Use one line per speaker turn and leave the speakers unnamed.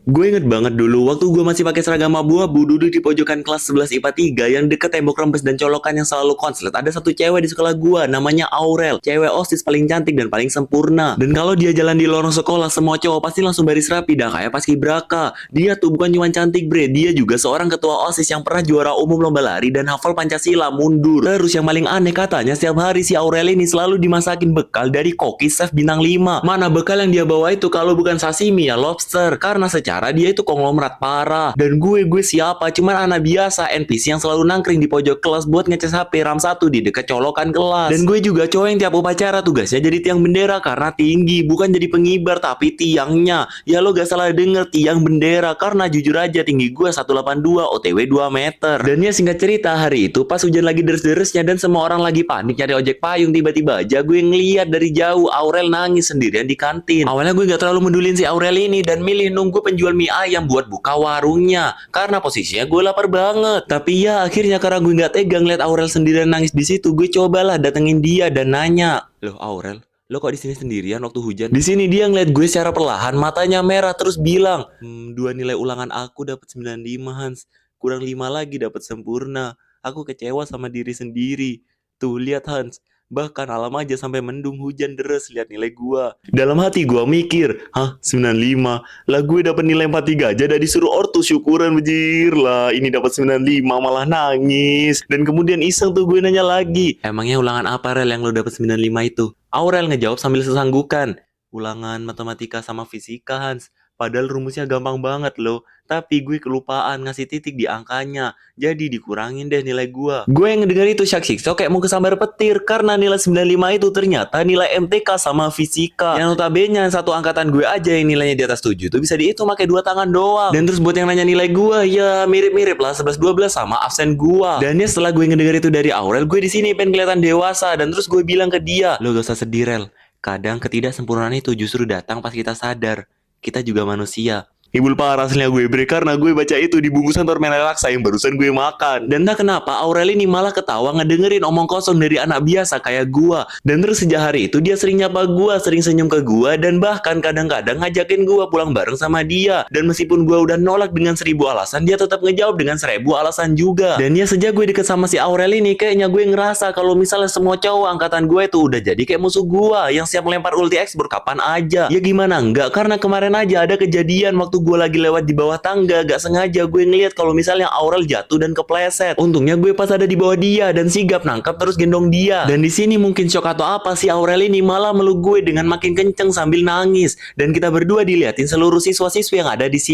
Gue inget banget dulu waktu gue masih pakai seragam abu-abu duduk di pojokan kelas 11 IPA 3 yang deket tembok rembes dan colokan yang selalu konslet. Ada satu cewek di sekolah gue namanya Aurel, cewek OSIS paling cantik dan paling sempurna. Dan kalau dia jalan di lorong sekolah semua cowok pasti langsung baris rapi dah kayak paskibraka. Dia tuh bukan cuma cantik bre, dia juga seorang ketua OSIS yang pernah juara umum lomba lari dan hafal Pancasila mundur. Terus yang paling aneh katanya setiap hari si Aurel ini selalu dimasakin bekal dari koki chef bintang 5. Mana bekal yang dia bawa itu kalau bukan sashimi ya lobster, karena secara dia itu konglomerat parah. Dan gue siapa? Cuman anak biasa NPC yang selalu nangkring di pojok kelas buat ngecas HP RAM 1 di dekat colokan kelas. Dan gue juga cowok yang tiap upacara tugasnya jadi tiang bendera karena tinggi, bukan jadi pengibar tapi tiangnya. Ya lo gak salah denger, tiang bendera, karena jujur aja tinggi gue 182 OTW 2 meter. Dan ya singkat cerita, hari itu pas hujan lagi deres-deresnya dan semua orang lagi panik nyari ojek payung, tiba-tiba aja gue ngeliat dari jauh Aurel nangis sendirian di kantin. Awalnya gue gak terlalu medulin si Aurel ini dan milih nunggu penjual mie ayam buat buka warungnya karena posisinya gue lapar banget. Tapi ya akhirnya karena gue gak tegang liat Aurel sendirian nangis di situ, gue cobalah datengin dia dan nanya, "Loh Aurel, lo kok di sini sendirian waktu hujan?" Di sini dia ngeliat gue secara perlahan, matanya merah terus bilang, "Dua nilai ulangan aku dapat 95 Hans, kurang 5 lagi dapat sempurna. Aku kecewa sama diri sendiri. Tuh lihat Hans, bahkan alam aja sampai mendung hujan deres lihat nilai gua." Dalam hati gua mikir, hah 95? Lah gue dapat nilai 43 aja udah disuruh ortu syukuran bejir lah. Ini dapat 95 malah nangis. Dan kemudian iseng tuh gue nanya lagi, "Emangnya ulangan apa Rel yang lo dapat 95 itu?" Aurel ngejawab sambil sesanggukan, "Ulangan matematika sama fisika Hans. Padahal rumusnya gampang banget loh. Tapi gue kelupaan ngasih titik di angkanya. Jadi dikurangin deh nilai gua." Gue yang ngedenger itu syak-sik kayak mau kesambar petir karena nilai 95 itu ternyata nilai MTK sama fisika. Yang notabene satu angkatan gue aja yang nilainya di atas 7 tuh bisa dihitung pakai 2 tangan doang. Dan terus buat yang nanya nilai gua, ya mirip-mirip lah 11-12 sama absen gua. Dan ya setelah gue ngedenger itu dari Aurel, gue di sini pengen kelihatan dewasa dan terus gue bilang ke dia, "Lo gak usah sedih Rel. Kadang ketidaksempurnaan itu justru datang pas kita sadar kita juga manusia." Ibul parah aslinya gue bre, karena gue baca itu di bungkusan permen relaksa yang barusan gue makan. Dan tak kenapa Aurel ini malah ketawa ngedengerin omong kosong dari anak biasa kayak gue. Dan terus sejak hari itu dia sering nyapa gue, sering senyum ke gue, dan bahkan kadang-kadang ngajakin gue pulang bareng sama dia. Dan meskipun gue udah nolak dengan 1000 alasan, dia tetap ngejawab dengan 1000 alasan juga. Dan ya sejak gue deket sama si Aurel ini, kayaknya gue ngerasa kalau misalnya semua cowok angkatan gue itu udah jadi kayak musuh gue yang siap melempar ulti X kapan aja. Ya gimana enggak, karena kemarin aja ada kejadian waktu gue lagi lewat di bawah tangga, gak sengaja gue ngeliat kalau misalnya Aurel jatuh dan kepleset. Untungnya gue pas ada di bawah dia dan sigap nangkap terus gendong dia. Dan di sini mungkin shock atau apa si Aurel ini malah meluk gue dengan makin kenceng sambil nangis. Dan kita berdua diliatin seluruh siswa-siswi yang ada di sini.